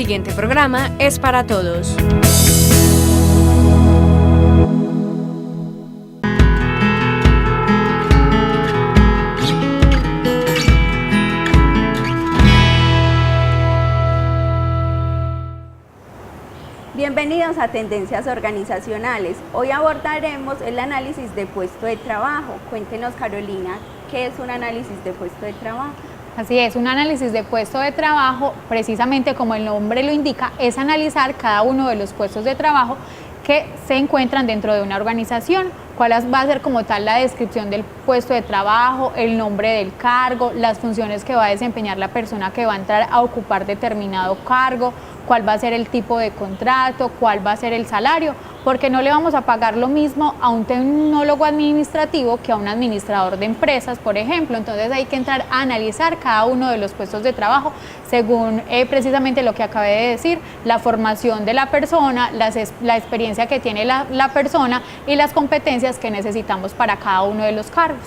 siguiente programa es para todos. Bienvenidos a Tendencias Organizacionales. Hoy abordaremos el análisis de puesto de trabajo. Cuéntenos, Carolina, ¿qué es un análisis de puesto de trabajo? Así es, un análisis de puesto de trabajo, precisamente como el nombre lo indica, es analizar cada uno de los puestos de trabajo que se encuentran dentro de una organización. ¿Cuál va a ser como tal la descripción del puesto de trabajo, el nombre del cargo, las funciones que va a desempeñar la persona que va a entrar a ocupar determinado cargo, cuál va a ser el tipo de contrato, cuál va a ser el salario? Porque no le vamos a pagar lo mismo a un tecnólogo administrativo que a un administrador de empresas, por ejemplo. Entonces hay que entrar a analizar cada uno de los puestos de trabajo según precisamente lo que acabé de decir, la formación de la persona, la experiencia que tiene la persona y las competencias que necesitamos para cada uno de los cargos.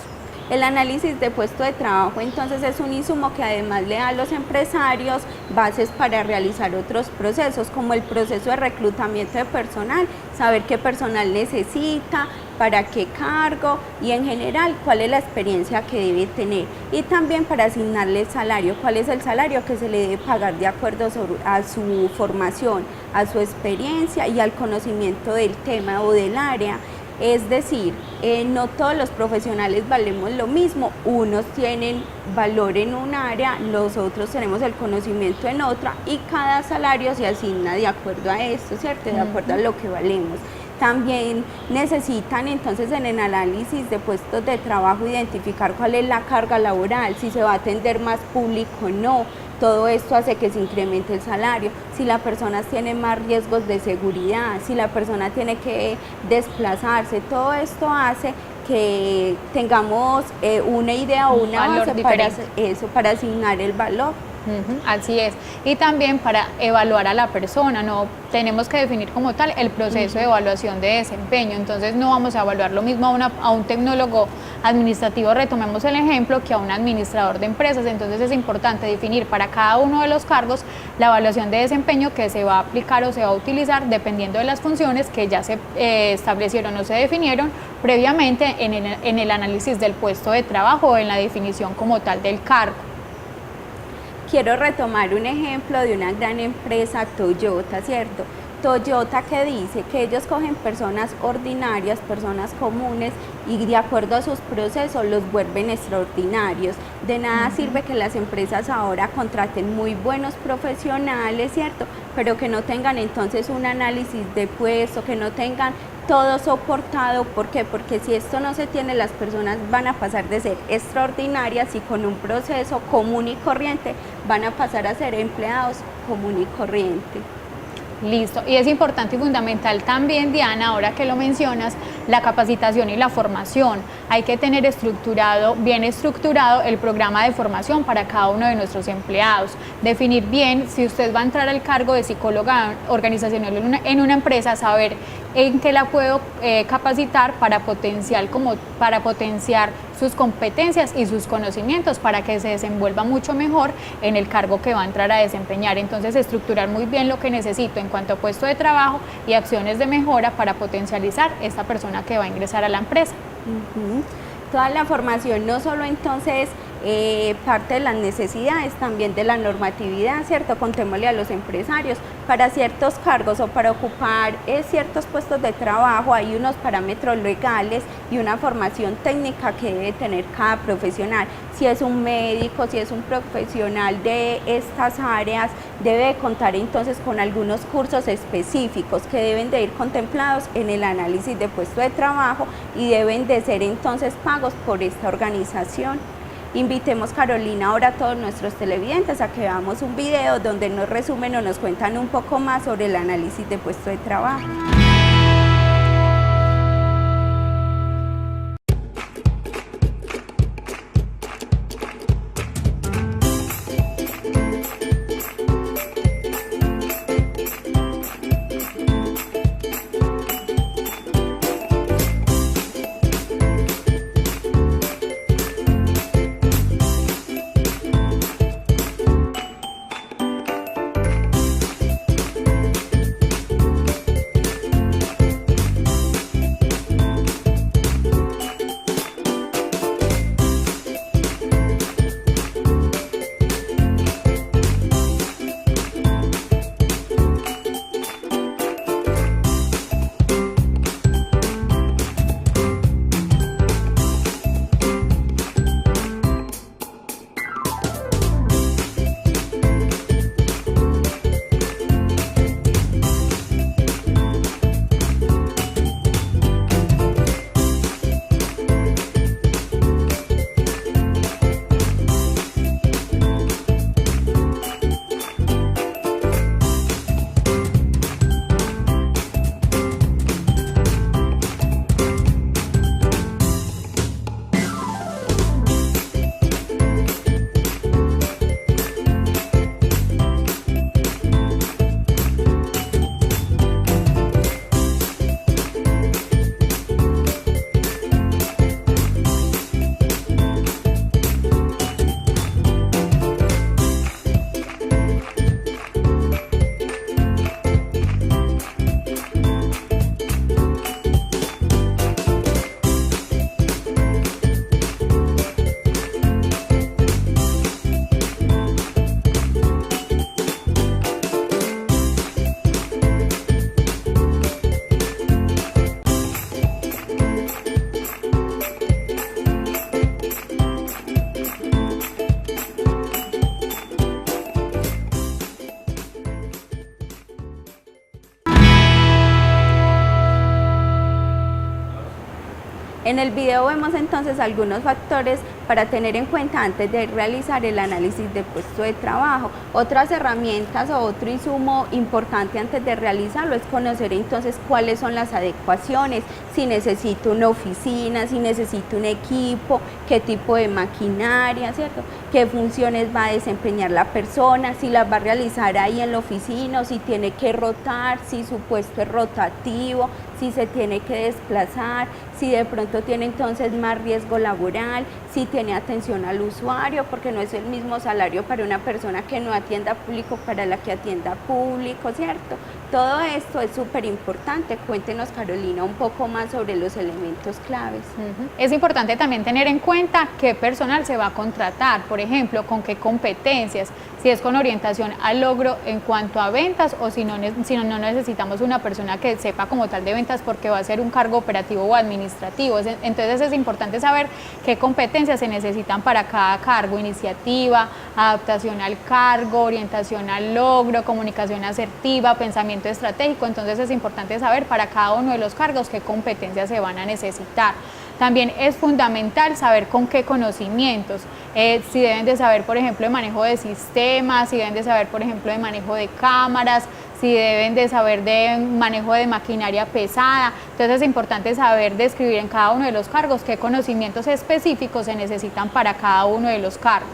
El análisis de puesto de trabajo entonces es un insumo que además le da a los empresarios bases para realizar otros procesos, como el proceso de reclutamiento de personal, saber qué personal necesita, para qué cargo y en general cuál es la experiencia que debe tener, y también para asignarle el salario, cuál es el salario que se le debe pagar de acuerdo a su formación, a su experiencia y al conocimiento del tema o del área. Es decir, no todos los profesionales valemos lo mismo, unos tienen valor en un área, los otros tenemos el conocimiento en otra y cada salario se asigna de acuerdo a esto, ¿cierto? De acuerdo a lo que valemos. También necesitan entonces en el análisis de puestos de trabajo identificar cuál es la carga laboral, si se va a atender más público o no. Todo esto hace que se incremente el salario, si la persona tiene más riesgos de seguridad, si la persona tiene que desplazarse, todo esto hace que tengamos una idea o una base para asignar el valor. Así es, y también para evaluar a la persona, no tenemos que definir como tal el proceso de evaluación de desempeño. Entonces no vamos a evaluar lo mismo a un tecnólogo administrativo, retomemos el ejemplo, que a un administrador de empresas. Entonces es importante definir para cada uno de los cargos la evaluación de desempeño que se va a aplicar o se va a utilizar dependiendo de las funciones que ya se establecieron o se definieron previamente en el análisis del puesto de trabajo o en la definición como tal del cargo. Quiero retomar un ejemplo de una gran empresa, Toyota, ¿cierto? Toyota, que dice que ellos cogen personas ordinarias, personas comunes, y de acuerdo a sus procesos los vuelven extraordinarios. De nada sirve que las empresas ahora contraten muy buenos profesionales, ¿cierto? Pero que no tengan entonces un análisis de puesto, que no tengan todo soportado. ¿Por qué? Porque si esto no se tiene, las personas van a pasar de ser extraordinarias y con un proceso común y corriente van a pasar a ser empleados común y corriente. Listo, y es importante y fundamental también, Diana, ahora que lo mencionas, la capacitación y la formación. Hay que tener bien estructurado el programa de formación para cada uno de nuestros empleados. Definir bien, si usted va a entrar al cargo de psicóloga organizacional en una empresa, saber en qué la puedo capacitar para potenciar sus competencias y sus conocimientos para que se desenvuelva mucho mejor en el cargo que va a entrar a desempeñar. Entonces, estructurar muy bien lo que necesito en cuanto a puesto de trabajo y acciones de mejora para potencializar esta persona que va a ingresar a la empresa. Toda la formación, no solo entonces parte de las necesidades, también de la normatividad, ¿cierto? Contémosle a los empresarios, para ciertos cargos o para ocupar ciertos puestos de trabajo hay unos parámetros legales y una formación técnica que debe tener cada profesional. Si es un médico, si es un profesional de estas áreas, debe contar entonces con algunos cursos específicos que deben de ir contemplados en el análisis de puesto de trabajo y deben de ser entonces pagos por esta organización. Invitemos, Carolina, ahora a todos nuestros televidentes a que veamos un video donde nos resumen o nos cuentan un poco más sobre el análisis de puesto de trabajo. En el video vemos entonces algunos factores para tener en cuenta antes de realizar el análisis de puesto de trabajo. Otras herramientas o otro insumo importante antes de realizarlo es conocer entonces cuáles son las adecuaciones, si necesito una oficina, si necesito un equipo, qué tipo de maquinaria, ¿cierto? Qué funciones va a desempeñar la persona, si las va a realizar ahí en la oficina o si tiene que rotar, si su puesto es rotativo, si se tiene que desplazar, si de pronto tiene entonces más riesgo laboral, si tiene atención al usuario, porque no es el mismo salario para una persona que no atienda público para la que atienda público, ¿cierto? Todo esto es súper importante. Cuéntenos, Carolina, un poco más sobre los elementos claves. Es importante también tener en cuenta qué personal se va a contratar, por ejemplo, con qué competencias, si es con orientación al logro en cuanto a ventas o si no necesitamos una persona que sepa como tal de ventas porque va a ser un cargo operativo o administrativo. Entonces es importante saber qué competencias se necesitan para cada cargo: iniciativa, adaptación al cargo, orientación al logro, comunicación asertiva, pensamiento estratégico. Entonces es importante saber para cada uno de los cargos qué competencias se van a necesitar. También es fundamental saber con qué conocimientos, si deben de saber, por ejemplo, de manejo de sistemas, si deben de saber, por ejemplo, de manejo de cámaras, si deben de saber de manejo de maquinaria pesada. Entonces es importante saber describir en cada uno de los cargos qué conocimientos específicos se necesitan para cada uno de los cargos.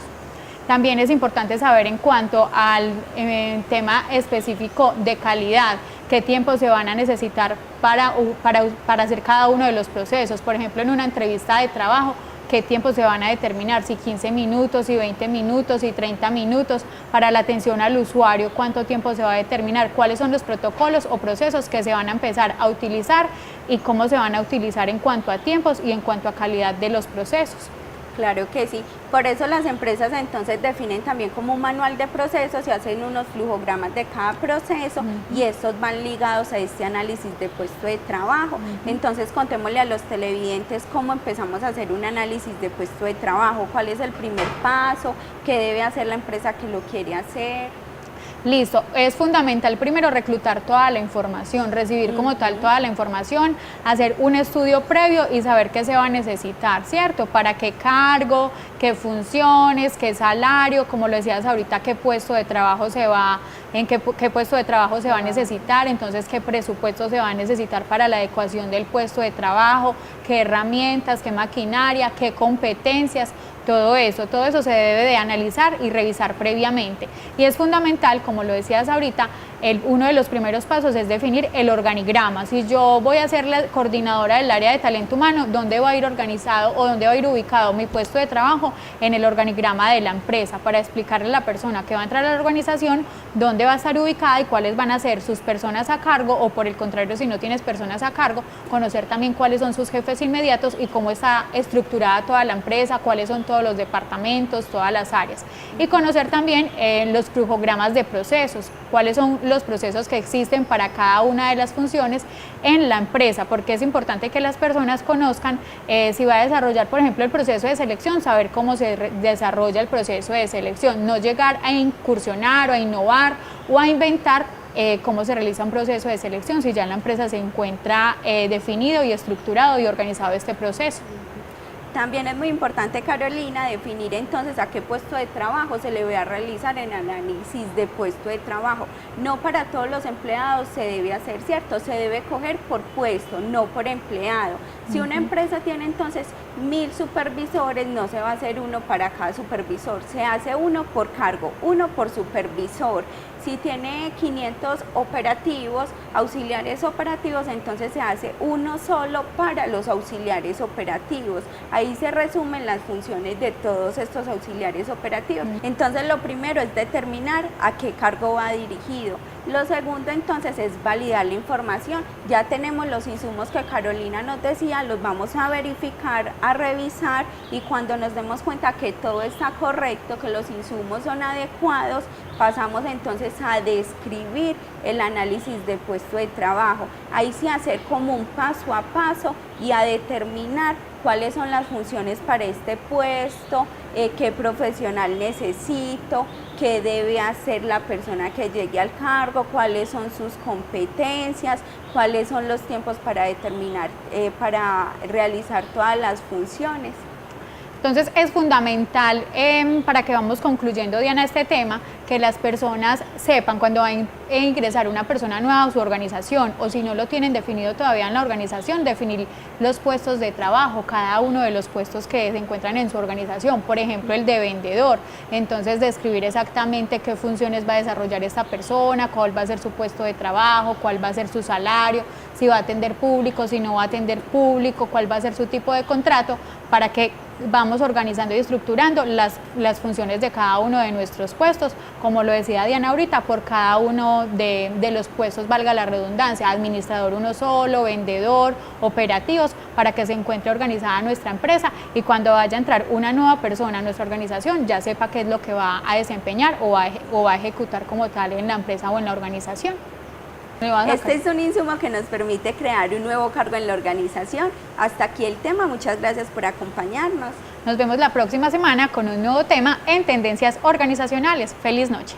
También es importante saber en cuanto al tema específico de calidad, qué tiempo se van a necesitar para hacer cada uno de los procesos. Por ejemplo, en una entrevista de trabajo, qué tiempo se van a determinar, si 15 minutos, si 20 minutos, si 30 minutos. Para la atención al usuario, cuánto tiempo se va a determinar, cuáles son los protocolos o procesos que se van a empezar a utilizar y cómo se van a utilizar en cuanto a tiempos y en cuanto a calidad de los procesos. Claro que sí, por eso las empresas entonces definen también como un manual de procesos y hacen unos flujogramas de cada proceso y estos van ligados a este análisis de puesto de trabajo. Entonces contémosle a los televidentes cómo empezamos a hacer un análisis de puesto de trabajo, cuál es el primer paso, qué debe hacer la empresa que lo quiere hacer. Listo, es fundamental primero reclutar toda la información, recibir como tal toda la información, hacer un estudio previo y saber qué se va a necesitar, ¿cierto? Para qué cargo, qué funciones, qué salario, como lo decías ahorita, qué puesto de trabajo se va, en qué puesto de trabajo se va a necesitar, entonces qué presupuesto se va a necesitar para la adecuación del puesto de trabajo, qué herramientas, qué maquinaria, qué competencias. Todo eso se debe de analizar y revisar previamente. Y es fundamental, como lo decías ahorita, uno de los primeros pasos es definir el organigrama. Si yo voy a ser la coordinadora del área de talento humano, ¿dónde va a ir organizado o dónde va a ir ubicado mi puesto de trabajo? En el organigrama de la empresa, para explicarle a la persona que va a entrar a la organización dónde va a estar ubicada y cuáles van a ser sus personas a cargo, o por el contrario, si no tienes personas a cargo, conocer también cuáles son sus jefes inmediatos y cómo está estructurada toda la empresa, cuáles son todos los departamentos, todas las áreas. Y conocer también los flujogramas de procesos, cuáles son los procesos que existen para cada una de las funciones en la empresa, porque es importante que las personas conozcan si va a desarrollar, por ejemplo, el proceso de selección, saber cómo se desarrolla el proceso de selección, no llegar a incursionar o a innovar o a inventar cómo se realiza un proceso de selección si ya en la empresa se encuentra definido y estructurado y organizado este proceso. También es muy importante, Carolina, definir entonces a qué puesto de trabajo se le va a realizar el análisis de puesto de trabajo. No para todos los empleados se debe hacer, ¿cierto? Se debe coger por puesto, no por empleado. Si una empresa tiene entonces 1000 supervisores, no se va a hacer uno para cada supervisor, se hace uno por cargo, uno por supervisor. Si tiene 500 operativos, auxiliares operativos, entonces se hace uno solo para los auxiliares operativos. Ahí se resumen las funciones de todos estos auxiliares operativos. Entonces lo primero es determinar a qué cargo va dirigido. Lo segundo entonces es validar la información. Ya tenemos los insumos que Carolina nos decía, los vamos a verificar, a revisar, y cuando nos demos cuenta que todo está correcto, que los insumos son adecuados, pasamos entonces a describir el análisis de puesto de trabajo. Ahí sí hacer como un paso a paso y a determinar cuáles son las funciones para este puesto, qué profesional necesito, qué debe hacer la persona que llegue al cargo, cuáles son sus competencias, cuáles son los tiempos para determinar, para realizar todas las funciones. Entonces es fundamental, para que vamos concluyendo, Diana, este tema, que las personas sepan cuando va a ingresar una persona nueva a su organización, o si no lo tienen definido todavía en la organización, definir los puestos de trabajo, cada uno de los puestos que se encuentran en su organización, por ejemplo el de vendedor. Entonces describir exactamente qué funciones va a desarrollar esta persona, cuál va a ser su puesto de trabajo, cuál va a ser su salario, si va a atender público, si no va a atender público, cuál va a ser su tipo de contrato, para que vamos organizando y estructurando las funciones de cada uno de nuestros puestos, como lo decía Diana ahorita, por cada uno de los puestos, valga la redundancia, administrador uno solo, vendedor, operativos, para que se encuentre organizada nuestra empresa y cuando vaya a entrar una nueva persona a nuestra organización ya sepa qué es lo que va a desempeñar o va a ejecutar como tal en la empresa o en la organización. Este es un insumo que nos permite crear un nuevo cargo en la organización. Hasta aquí el tema, muchas gracias por acompañarnos. Nos vemos la próxima semana con un nuevo tema en Tendencias Organizacionales. ¡Feliz noche!